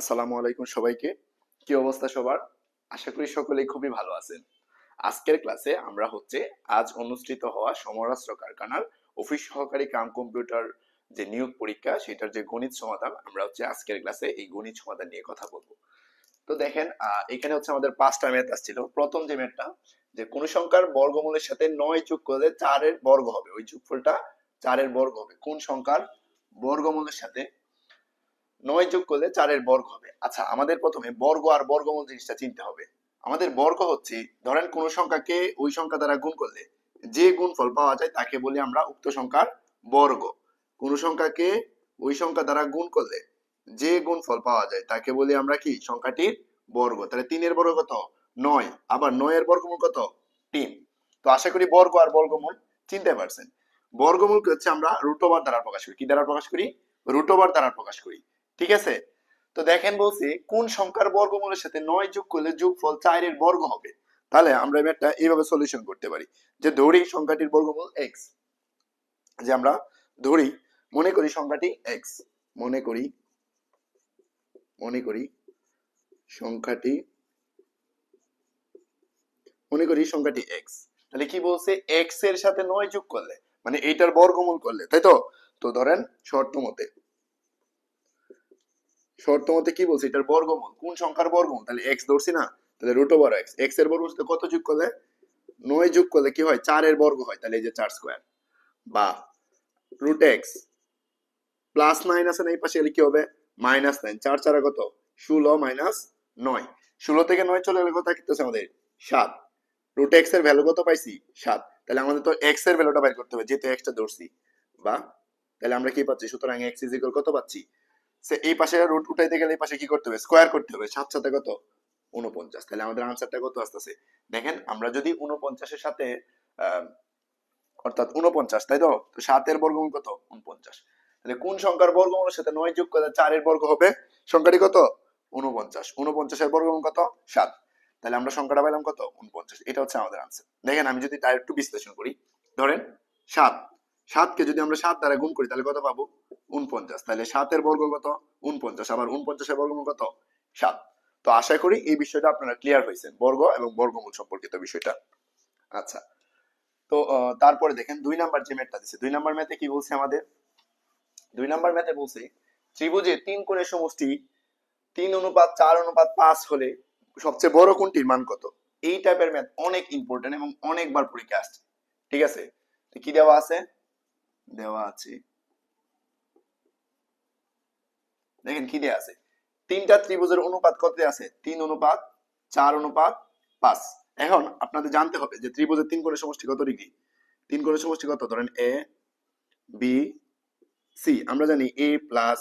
আসসালামু আলাইকুম সবাইকে। কি অবস্থা সবার? আশা করি সকলেই খুবই ভালো আছেন। আজকের ক্লাসে আমরা আজ অনুষ্ঠিত হওয়া সমরাস্ত্র কারখানার অফিস সহকারী কাম কম্পিউটার যে নিয়োগ পরীক্ষা সেটার যে গণিত সমাধান আমরা আজকের ক্লাসে এই গণিত সমাধান নিয়ে কথা বলবো। তো দেখেন এখানে আমাদের 5টা ম্যাথ আসছিল। প্রথম যে ম্যাথটা যে কোন সংখ্যার বর্গমূলের সাথে 9 যোগ করলে 4 এর বর্গ হবে, ওই যোগফলটা 4 এর বর্গ হবে। কোন সংখ্যার বর্গমূলের সাথে 9 যোগ করলে 4 এর বর্গ হবে। আচ্ছা, আমাদের প্রথমে বর্গ আর বর্গমূল জিনিসটা চিনতে হবে। আমাদের বর্গ ধরেন কোন সংখ্যাকে ওই সংখ্যা দ্বারা গুণ করলে যে গুণফল পাওয়া যায় তাকে বলি আমরা উক্ত সংখ্যার বর্গ। কোন সংখ্যাকে ওই সংখ্যা দ্বারা গুণ করলে যে গুণফল পাওয়া যায় তাকে বলি আমরা কি সংখ্যাটির বর্গ। তাহলে 3 এর বর্গ কত? 9। আবার 9 এর বর্গমূল কত? 3। তো আশা করি বর্গ আর বর্গমূল চিনতে পারছেন। বর্গমূলকে আমরা রুট ওভার দ্বারা প্রকাশ করি। কি দ্বারা প্রকাশ করি? রুট ওভার দ্বারা প্রকাশ করি। ঠিক আছে? তো দেখেন বলছি কোন সংখ্যার বর্গমূলের সাথে 9 যোগ করলে যোগফল 4 এর বর্গ হবে। তাহলে আমরা ম্যাথটা এইভাবে সলিউশন করতে পারি যে ধরি সংখ্যাটির বর্গমূল x, যে আমরা ধরি মনে করি সংখ্যাটি x, মনে করি সংখ্যাটি x। তাহলে কি বলছে? x এর সাথে 9 যোগ করলে মানে এইটার বর্গমূল করলে, তাই তো? তো ধরেন শর্ত মতে কি বলছে? এটার বর্গমূল কোন সংখ্যার বর্গমূল? তাহলে x ধরছি না, তাহলে রুট ওভার x। x এর বর্গমূল সাথে কত যোগ করলে? 9 যোগ করলে কি হয়? 4 এর বর্গ হয়। তাহলে এই যে 4 স্কয়ার বা রুট x প্লাস 9 আছে না এই পাশে, এলে কি হবে? মাইনাস 9। 4 4 কত? 16 মাইনাস 9। 16 থেকে 9 চলে গেলে কত থাকতেছে আমাদের? 7। রুট x এর ভ্যালু কত পাইছি? 7। তাহলে আমাদের তো x এর ভ্যালুটা বের করতে হবে যেহেতু x টা ধরছি। বা তাহলে আমরা কি পাচ্ছি? সুতরাং x কত পাচ্ছি? সে এই পাশে রুট উঠাইতে গেলে এই পাশে কি করতে হবে? স্কয়ার করতে হবে। 7 সাথে কত? 49। তাহলে আমাদের আনসারটা কত আসতেছে? দেখেন আমরা যদি 49 এর সাথে অর্থাৎ 49, তাই তো? তো 7 এর বর্গমূল কত? 49। তাহলে কোন সংখ্যার বর্গমূলের সাথে 9 যোগ করলে 4 এর বর্গ হবে? সংখ্যাটি কত? 49। 49 এর বর্গমূল কত? 7। তাহলে আমরা সংখ্যাটা পেলাম কত? 49। এটা আমাদের আনসার। দেখেন আমি যদি তার একটু বিশ্লেষণ করি, ধরেন 7 কে যদি আমরা 7 দ্বারা গুণ করি তাহলে কত পাবো? 49। তাহলে 7 এর বর্গ কত? 49। আবার 49 এর বর্গমূল কত? 7। তো আশা করি এই বিষয়টা আপনারা ক্লিয়ার হয়েছেন, বর্গ এবং বর্গমূল সম্পর্কিত বিষয়টা। আচ্ছা, তো তারপরে দেখেন 2 নাম্বার যে ম্যাথটা দিছে, 2 নাম্বার ম্যাথে কি বলছে আমাদের? 2 নাম্বার ম্যাথে বলছে ত্রিভুজে 3 কোণের সমষ্টি 3:4:5 হলে সবচেয়ে বড় কোণটির মান কত? এই টাইপের ম্যাথ অনেক ইম্পর্টেন্ট এবং অনেকবার পরীক্ষা আসছে। ঠিক আছে? তো কি দেওয়া আছে? দেওয়া আছে, দেখেন কি দেওয়া আছে, তিনটা ত্রিভুজের অনুপাত কত আছে? 3:4:5। এখন আপনাদের জানতে হবে যে ত্রিভুজের 3 কোণের সমষ্টি কত ডিগ্রি? 3 কোণের সমষ্টি কত? ধরেন এ বি সি। আমরা জানি A plus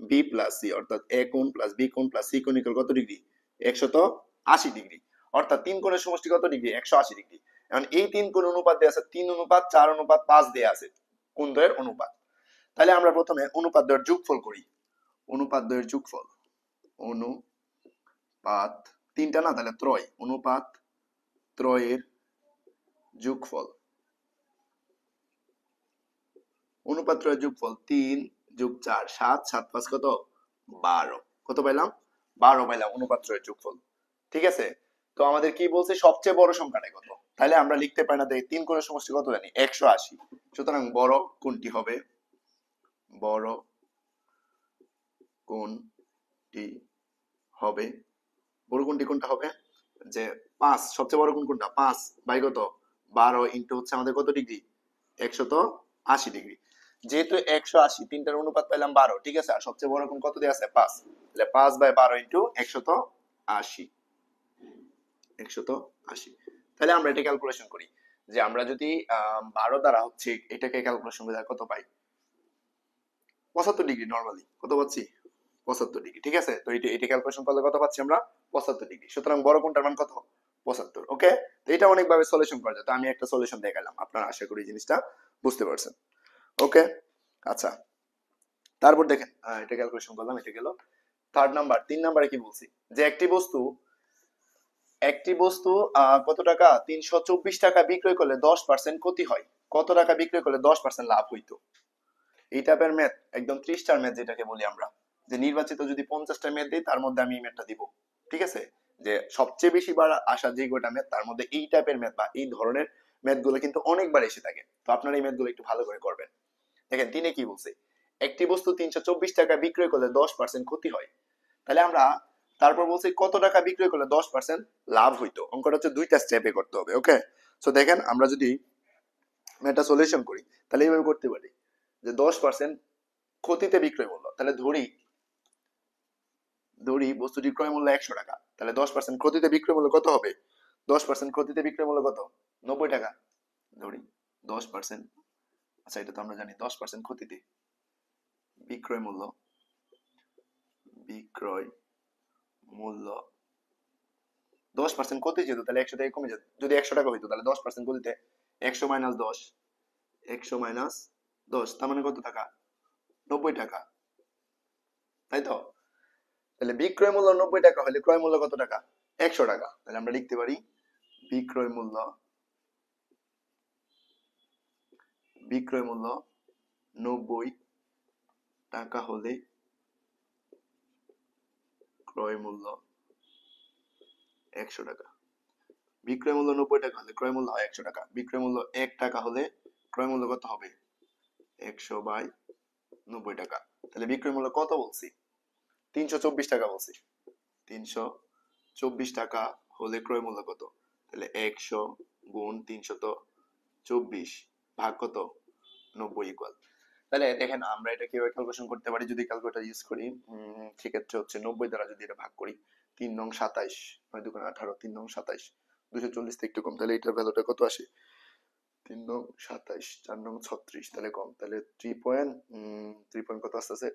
B plus C অর্থাৎ এ কোণ প্লাস বি কোণ প্লাস সি কোণ ইকুয়াল কত ডিগ্রি? 180 ডিগ্রি। অর্থাৎ 3 কোণের সমষ্টি কত ডিগ্রি? 180 ডিগ্রি। এখন এই 3 কোণ অনুপাত দেয়া আছে 3:4:5 দেয়া আছে কোণ দ্বয়ের অনুপাত। তাহলে আমরা প্রথমে অনুপাত দ্বয়ের যোগফল করি। অনুপাত দ্বয়ের যোগফল, অনুপাত তিনটা না, তাহলে ত্রয়, অনুপাত ত্রয়ের যোগফল। অনুপাত ত্রয়ের যোগফল 3 যোগ 4 7, 7 5 কত? 12। কত পাইলাম? 12 পাইলাম অনুপাত ত্রয়ের যোগফল। ঠিক আছে? তো আমাদের কি বলছে? সবচেয়ে বড় সংখ্যাটা কত? তাহলে আমরা লিখতে পারি না, দেখি 3 কোণের সমষ্টি কত জানি? 180। সুতরাং বড় কোণটি হবে, বড় কোণটি হবে, বড় কোণটি কোনটা হবে? যে 5, সবচেয়ে বড় কোণ কোনটা? 5 বাই কত? 12 ইনটু আমাদের কত ডিগ্রি? 180 ডিগ্রি। যেহেতু 180, তিনটার অনুপাত পাইলাম 12। ঠিক আছে? আর সবচেয়ে বড় কোণ কত দেয়া আছে? 5। তাহলে 5 বাই 12 ইনটু 180। তাহলে আমরা এটা ক্যালকুলেশন করি যে আমরা যদি 12 দ্বারা এটাকে ক্যালকুলেশন করে কত পাই? 75 ডিগ্রি। নরমালি কত পাচ্ছি? 75 ডিগ্রি। ঠিক আছে? তো এটা ক্যালকুলেশন করলে কত পাচ্ছি আমরা? 75 ডিগ্রি। সুতরাং বড় কোণটার মান কত? 75। ওকে? তো এটা অনেকভাবে সলিউশন করা যায়। তো আমি একটা সলিউশন দেখালাম, আপনারা আশা করি জিনিসটা বুঝতে পারছেন। ওকে? আচ্ছা, তারপর দেখেন এটা ক্যালকুলেশন করলাম, এটা গেল। থার্ড নাম্বার, 3 নাম্বারে কি বলছি? যে একটি বস্তু কত টাকা? 324 টাকা বিক্রয় করলে 10% ক্ষতি হয়, কত টাকা বিক্রয় করলে 10% লাভ হইতো? এই টাইপের ম্যাথ একদম 3 স্টার ম্যাথ যেটাকে বলি আমরা, যে নির্বাচিত যদি 50টা ম্যাথ দিই তার মধ্যে আমি এই ম্যাথটা দিব, ঠিক আছে, যে সবচেয়ে বেশি বার আসা যে গোটা ম্যাথ তার মধ্যে এই টাইপের ম্যাথ বা এই ধরনের ম্যাথ গুলো কিন্তু অনেকবার এসে থাকে। তো আপনারা এই ম্যাথ গুলো একটু ভালো করে করবেন। দেখেন তিনে কি বলছে, একটি বস্তু 324 টাকা বিক্রয় করলে 10% ক্ষতি হয়। তাহলে আমরা তারপর বলছি কত টাকা বিক্রয় করলে 10% লাভ হইতো। অঙ্কটা হচ্ছে দুইটা স্টেপে করতে হবে। ওকে, সো দেখেন আমরা যদি ম্যাথটা সলিউশন করি তাহলে এইভাবে করতে পারি যে 10% ক্ষতিতে বিক্রয় মূল্য, তাহলে ধরি বস্তুটির ক্রয় মূল্য 100 টাকা, তাহলে 10% ক্ষতিতে বিক্রয় মূল্য কত হবে? 10% ক্ষতিতে বিক্রয় মূল্য কত? 90 টাকা। ধরি 10%, আচ্ছা এটা তো আমরা জানি 10% ক্ষতিতে বিক্রয় মূল্য, বিক্রয় মূল্য 10% ক্ষতি যেত তাহলে 100 থেকে কমে যেত। যদি 100 টাকা হইতো তাহলে 10% ক্ষতিতে 100 মাইনাস 10, 100 মাইনাস 10 তার মানে কত টাকা? 90 টাকা, তাই তো? তাহলে বিক্রয় মূল্য 90 টাকা হলে ক্রয় মূল্য কত টাকা? 100 টাকা। তাহলে আমরা লিখতে পারি বিক্রয় মূল্য, বিক্রয় মূল্য 90 টাকা হলে ক্রয় মূল্য 100 টাকা। বিক্রয় মূল্য 90 টাকা হলে ক্রয় মূল্য হয় 100 টাকা। বিক্রয় মূল্য 1 টাকা হলে ক্রয় মূল্য কত হবে? 100/90 টাকা। তাহলে বিক্রয় মূল্য কত বলছি? 324 টাকা বলছি। 324 টাকা হলে ক্রয় মূল্য কত? তাহলে 100 গুণ 324 ভাগ কত? 90 ইকুয়াল। তাহলে দেখেন আমরা এটা কিভাবে ক্যালকুলেশন করতে পারি, যদি ক্যালকুলেটর ইউজ করি সেক্ষেত্রে হচ্ছে 90 দ্বারা যদি এটা ভাগ করি, 3 নং 27, 9 দুগুণ 18, 3 নং 27, 240 থেকে একটু কম, তাহলে এটার ভ্যালুটা কত আসে? 3 নং 27, 4 নং 36, তাহলে কম, তাহলে 3 পয়েন্ট কত আসতেছে?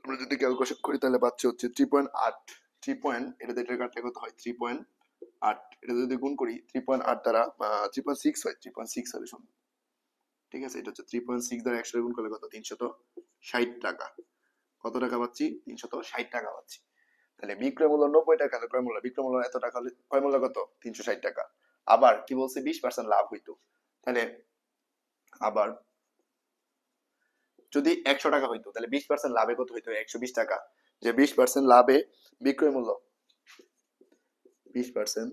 আমরা যদি ক্যালকুলেশন করি তাহলে পাচ্ছি হচ্ছে 3.8, 3 পয়েন্ট, এটা এটা কাটলে কত হয়? 3.8, এটা যদি গুণ করি 3.8 দ্বারা 3.6 হয়, 3.6 হবে শুনুন, ঠিক আছে, এটা হচ্ছে 3.6 দ্বারা 100 গুণ করলে কত? 360 টাকা। কত টাকা পাচ্ছি? 360 টাকা পাচ্ছি। তাহলে বিক্রয় মূল্য 90 টাকা হলে ক্রয় মূল্য, বিক্রয় মূল্য এত টাকা হলে ক্রয় মূল্য কত? 360 টাকা। আবার কি বলছে? 20% লাভ হইতো। তাহলে আবার যদি 100 টাকা হইতো তাহলে 20% লাভে কত হইতো? 120 টাকা। যে 20% লাভে বিক্রয় মূল্য, 20%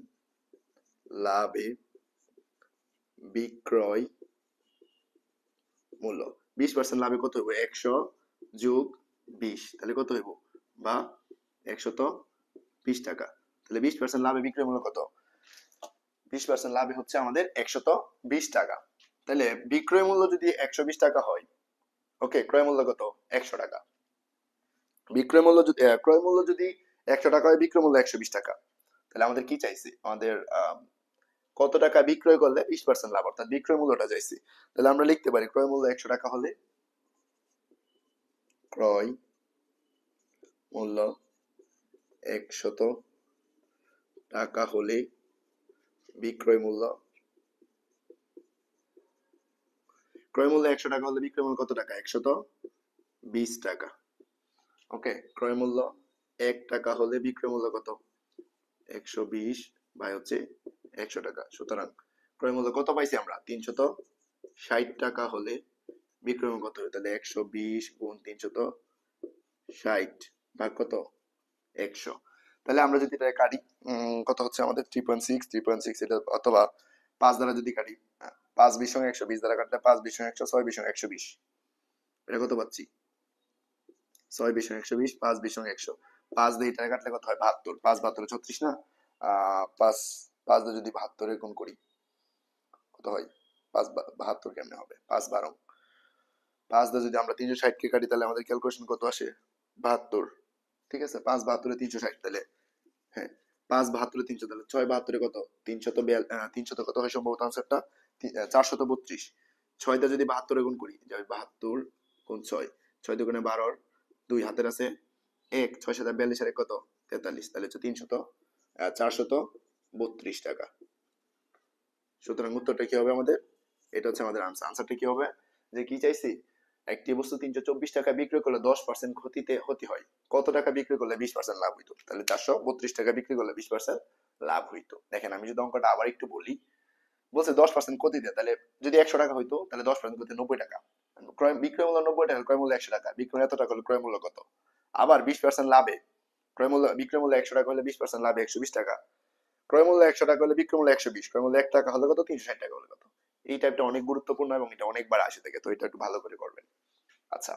লাভে বিক্রয় মূল্য, 20% লাভে কত হইব? 100 যোগ 20, তাহলে কত হইব? বা 120 টাকা। তাহলে 20% লাভে বিক্রয় মূল্য কত? 20% লাভে হচ্ছে আমাদের 120 টাকা। তাহলে বিক্রয় মূল্য যদি 120 টাকা হয়, ওকে, ক্রয় মূল্য কত? 100 টাকা। বিক্রয় মূল্য যদি ক্রয় মূল্য যদি 100 টাকা হয়, বিক্রয় মূল্য 120 টাকা, তাহলে আমাদের কি চাইছে? আমাদের কত টাকা বিক্রয় করলে 20% লাভ, অর্থাৎ বিক্রয় মূল্যটা চাইছি। তাহলে আমরা লিখতে পারি ক্রয় মূল্য 100 টাকা হলে ক্রয় মূল্য 100 টাকা হলে বিক্রয় মূল্য, ক্রয় মূল্য 100 টাকা হলে বিক্রয় মূল্য কত টাকা? 120 টাকা। ওকে, ক্রয় মূল্য 1 টাকা হলে বিক্রয় মূল্য কত? 120 বাই হচ্ছে 100 টাকা। সুতরাং ক্রয় মূল্য কত পাইছি আমরা? 360 টাকা হলে বিক্রয় মূল্য কত হবে? তাহলে 120 গুণ 360 ভাগ কত? 100। তাহলে আমরা যদি এটা কাটি কত হচ্ছে আমাদের? 3.6, 3.6 এটা, অথবা 5 দ্বারা যদি কাটি, 5 20 সঙ্গে 100, 20 দ্বারা কাটলে 5 20 সঙ্গে 100, 6 20 সঙ্গে 120, এটা কত পাচ্ছি? 6 20 সঙ্গে 120, 5 20 সঙ্গে 100, 5 দিয়ে এটা কাটলে কত হয়? 72, 5 72 36 না? 5 5 দিয়ে যদি 72 গুণ করি কত হয়? 5 72 কেমনে হবে? 5 12, 5 দিয়ে যদি আমরা 360 কে কাটি তাহলে আমাদের ক্যালকুলেশন কত আসে? 72, ঠিক আছে, 5 72 360, তাহলে হ্যাঁ 5 72 300, তাহলে 6 72 কত? 300 কত হয় সম্ভবত আনসারটা? 432। 6 দিয়ে যদি 72 গুণ করি, যে 72 গুণ 6, 6 দুগুণে 12, 2 হাতের আছে 1, 6 7 42 আর 1 কত? 43, তাহলে হচ্ছে 432 টাকা। সুতরাং উত্তরটা কি হবে আমাদের? এটা হচ্ছে আমাদের আনসার। আনসারটা কি হবে? যে কি চাইছি? একটি বস্তু 324 টাকা বিক্রয় করলে 10% ক্ষতি হয়। কত টাকা বিক্রি করলে 20% লাভ হইতো? তাহলে 432 টাকা বিক্রি করলে 20% লাভ হইতো। দেখেন আমি যদি অঙ্কটা আবার একটু বলি, বলছে 10% ক্ষতিতে, তাহলে যদি 100 টাকা হইতো তাহলে 10% ক্ষতি 90 টাকা। বিক্রয় মূল্য 90 টাকা, ক্রয় মূল্য 100 টাকা, বিক্রয় এত টাকা হলে ক্রয় মূল্য কত? আবার 20% লাভে ক্রয় মূল্য বিক্রয় মূল্য 100 টাকা হলে 20% লাভে 120 টাকা, ক্রয় মূল্য 100 টাকা হলে বিক্রয় মূল্য 120, ক্রয় মূল্য 1 টাকা হলে কত 360 টাকা হলে কত। এই টাইপটা অনেক গুরুত্বপূর্ণ এবং এটা অনেকবার আসে থাকে, তো এটা একটু ভালো করে করবেন। আচ্ছা,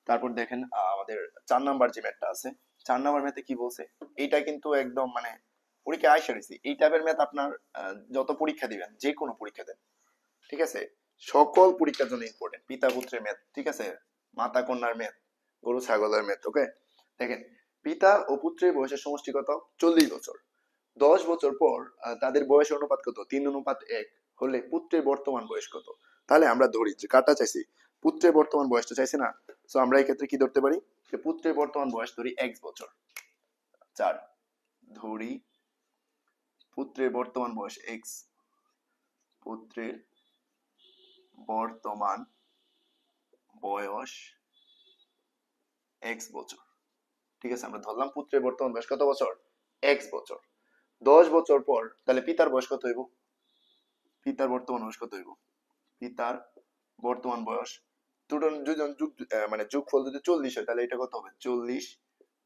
তারপর দেখেন আমাদের 4 নাম্বার যে ম্যাথটা আছে, 4 নাম্বার ম্যাথে কি বলছে, এইটা কিন্তু একদম মানে পরীক্ষা আইসা রয়েছে এই টাইপের ম্যাথ আপনার যত পরীক্ষা দিবেন যে কোনো পরীক্ষা দেন, ঠিক আছে, সকল পরীক্ষার জন্য ইম্পর্টেন্ট। পিতা পুত্রের ম্যাথ, ঠিক আছে, মাতা কন্যার ম্যাথ, গরু ছাগলের ম্যাথ। ওকে, দেখেন পিতা ও পুত্রের বয়সের সমষ্টি কত, 40 বছর। 10 বছর পর তাদের বয়সের অনুপাত কত, 3:1 হলে পুত্রের বর্তমান বয়স কত। তাহলে আমরা ধরি যে কাটা চাইছি, পুত্রের বর্তমান বয়সটা চাইছি না, তো আমরা এই ক্ষেত্রে কি ধরতে পারি, যে পুত্রের বর্তমান বয়স ধরি x বছর। 4 ধরি পুত্রের বর্তমান বয়স x, পুত্রের বর্তমান বয়স x বছর, ঠিক আছে, আমরা ধরলাম পুত্রের বর্তমান বয়স কত বছর, x বছর। 10 বছর পর তাহলে পিতার বয়স কত হইব, পিতার বর্তমান বয়স কত হইব, পিতার বর্তমান বয়স দুজন দুজন মানে যোগফল যদি 40 হয় তাহলে এটা কত হবে, 40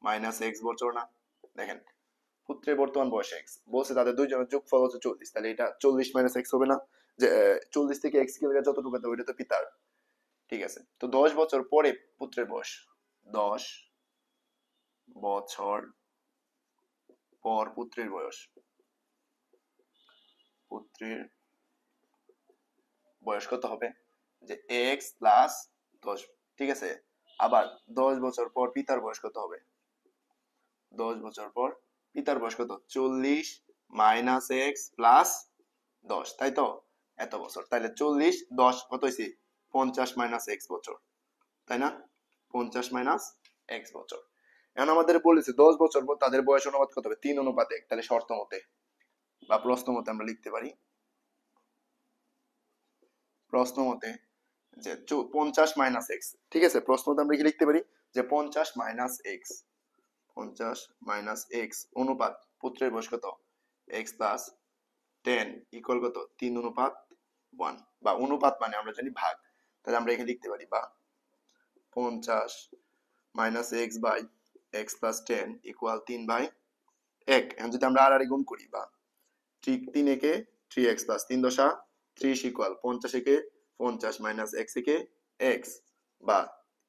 মাইনাস x বছর না। দেখেন পুত্রের বর্তমান বয়স x বলছে, তাদের দুইজনের যোগফল হচ্ছে 40, তাহলে এটা 40 মাইনাস x হবে না, যে 40 থেকে x কি লাগে যতটুকু হবে ওইটা তো পিতার, ঠিক আছে। তো 10 বছর পরে পুত্রের বয়স, 10 বছর পর পুত্রের বয়স, পুত্রের বয়স কত হবে, যে x প্লাস 10, ঠিক আছে। আবার 10 বছর পর পিতার বয়স কত হবে, 10 বছর পর পিতার বয়স কত, 40 মাইনাস x প্লাস 10, তাই তো, এত বছর, তাহলে 40 10 কত হয়েছে, 50 মাইনাস x বছর, তাই না, 50 মাইনাস x বছর। এখন আমাদের বলেছে 10 বছর পর তাদের বয়স অনুপাত কত হবে, 3:1, তাহলে শর্ত মতে বা প্রশ্ন মতে আমরা লিখতে পারি, প্রশ্ন মতে যে 50 মাইনাস এক্স, ঠিক আছে, প্রশ্ন মতে আমরা কি লিখতে পারি, যে 50 মাইনাস এক্স, 50 মাইনাস এক্স অনুপাত পুত্রের বয়স কত, এক্স প্লাস 10 ইকুয়াল কত, 3:1, বা অনুপাত মানে আমরা জানি ভাগ, তাহলে আমরা এখানে লিখতে পারি বা 50 minus x by x plus 10 equal 3/1। এখন যদি আমরা আর গুণ করি, বা 3 একে 3x প্লাস 3 দশা 30 ইকুয়াল 50 একে 50 মাইনাস x একে x, বা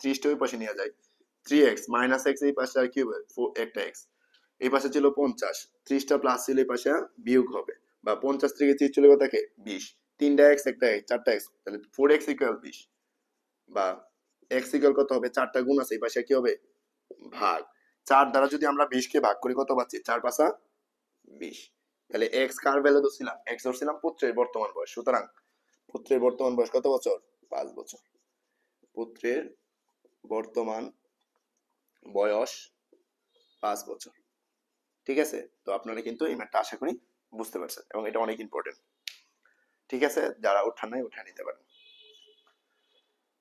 30টা ওই পাশে নিয়ে যায়, 3x মাইনাস x এই পাশে আর কি হবে, একটা x, এই পাশে ছিল 50, 30টা প্লাস ছিল এই পাশে বিয়োগ হবে, বা 50 থেকে 30 চলে গেল থাকে 20, 3টা x একটা x 4টা x, তাহলে 4x ইকুয়াল 20, বা x ইকুয়াল কত হবে, 4টা গুণ আছে এই পাশে কি হবে, ভাগ। 4 দ্বারা যদি আমরা 20 কে ভাগ করি কত পাচ্ছি, 4 পাঁচা 20, তাহলে এক্স কার ভ্যালু ধরছিলাম, এক্স ধরছিলাম পুত্রের বর্তমান বয়স, সুতরাং পুত্রের বর্তমান বয়স কত বছর, 5 বছর, পুত্রের বর্তমান বয়স 5 বছর, ঠিক আছে। তো আপনারা কিন্তু এই ম্যাথটা আশা করি বুঝতে পারছেন এবং এটা অনেক ইম্পর্টেন্ট, ঠিক আছে, যারা উঠান নাই উঠা নিতে পারেন।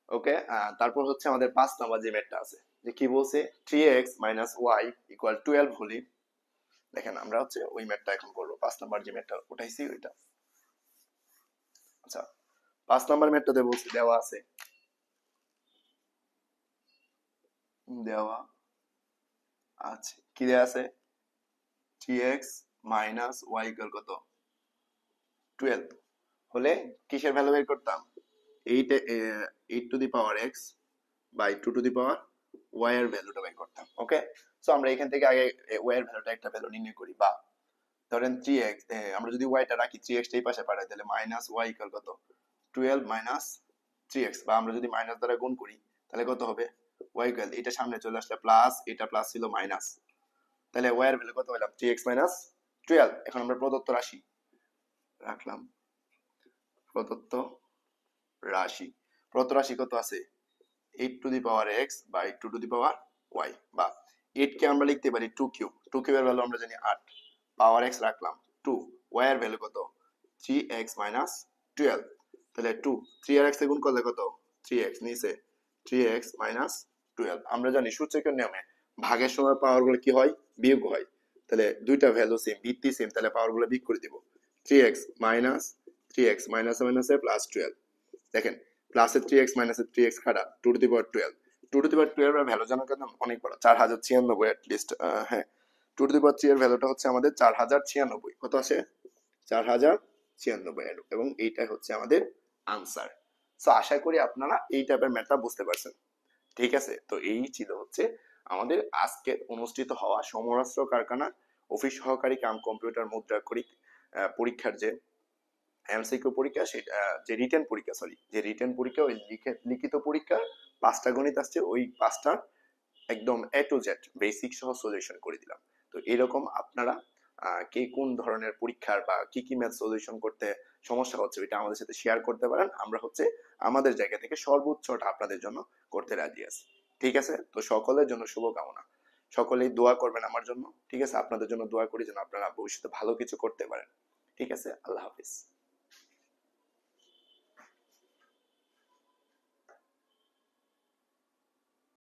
ওকে, তারপর হচ্ছে আমাদের 5 নাম্বার যে ম্যাথটা আছে, যে কি বলছে, 3x মাইনাস ওয়াই ইকুয়াল 12 হলে, দেখেন আমরা হচ্ছে ওই ম্যাথটা এখন করবো, 5 নাম্বার যে ম্যাথটা উঠাইছি ওইটা। আচ্ছা, 5 নাম্বার ম্যাথটাতে বলছে দেওয়া আছে, দেওয়া আছে কি দেওয়া আছে, 3x মাইনাস ওয়াই ইকুয়াল কত, 12 হলে কিসের ভ্যালু বের করতাম, 8 to the power x by 2 to the power y এর ভ্যালুটা বের করতাম। ওকে, সো আমরা এখান থেকে আগে y এর ভ্যালুটা একটা ভ্যালু নির্ণয় করি, বা ধরেন 3x, আমরা যদি y টা রাখি 3x টা এই পাশে পাঠাই, তাহলে মাইনাস y ইকুয়াল কত, 12 মাইনাস 3x, বা আমরা যদি মাইনাস দ্বারা গুণ করি তাহলে কত হবে, y ইকুয়াল, এটা সামনে চলে আসলে প্লাস, এটা প্লাস ছিল মাইনাস, তাহলে y এর ভ্যালু কত পেলাম, 3x মাইনাস 12। এখন আমরা প্রদত্ত রাশি রাখলাম, প্রদত্ত রাশি, প্রদত্ত রাশি কত আছে, 8 to the power x by 2 to the power y, বা 8 কে আমরা লিখতে পারি 2 কিউব, 2 কিউবের ভ্যালু আমরা জানি 8, পাওয়ার x রাখলাম 2, y এর ভ্যালু কত, 3x মাইনাস 12, তাহলে 2 3 আর x এ গুণ করলে কত, 3x নিচে 3x মাইনাস 12। আমরা জানি সূচকের নিয়মে ভাগের সময় পাওয়ার গুলো কি হয়, বিয়োগ হয়, তাহলে দুইটা ভ্যালু সেম, ভিত্তি সেম, তাহলে পাওয়ার গুলো বিয়োগ করে দিব, 3x মাইনাস 3x মাইনাস মাইনাসে প্লাস 12, দেখেন প্লাসের 3x মাইনাসের 3x কাটা 2 to the power 12, two to the power 12 এর ভ্যালু জানার কথা অনেক বড়, 4096 অ্যাট লিস্ট। হ্যাঁ, টু টু দি পাওয়ার 3 এর ভ্যালুটা হচ্ছে আমাদের 4096। কত আসে? 4096, এবং এইটাই হচ্ছে আমাদের আনসার। সো আশা করি আপনারা এই টাইপের ম্যাথটা বুঝতে পারছেন। ঠিক আছে, তো এই ছিল হচ্ছে আমাদের আজকে অনুষ্ঠিত হওয়া সমরাস্ত্র কারখানা অফিস সহকারী কাম কম্পিউটার মুদ্রাক্ষরিক পরীক্ষার যে এমসিকিউ পরীক্ষা, সেটা যে রিটেন পরীক্ষা, সরি, যে রিটেন পরীক্ষা, ওই লিখিত পরীক্ষা 5টা গণিত আসছে, ওই 5টা একদম এ টু জেড বেসিক সহ সলিউশন করে দিলাম। তো এরকম আপনারা কে কোন ধরনের পরীক্ষার বা কি কি ম্যাথ সলিউশন করতে সমস্যা হচ্ছে এটা আমাদের সাথে শেয়ার করতে পারেন। আমরা হচ্ছে আমাদের জায়গা থেকে সর্বোচ্চটা আপনাদের জন্য করতে রাজি আছি। ঠিক আছে, তো সকলের জন্য শুভকামনা। সকলেই দোয়া করবেন আমার জন্য। ঠিক আছে, আপনাদের জন্য দোয়া করি যেন আপনারা ভবিষ্যতে ভালো কিছু করতে পারেন। ঠিক আছে, আল্লাহ হাফিজ।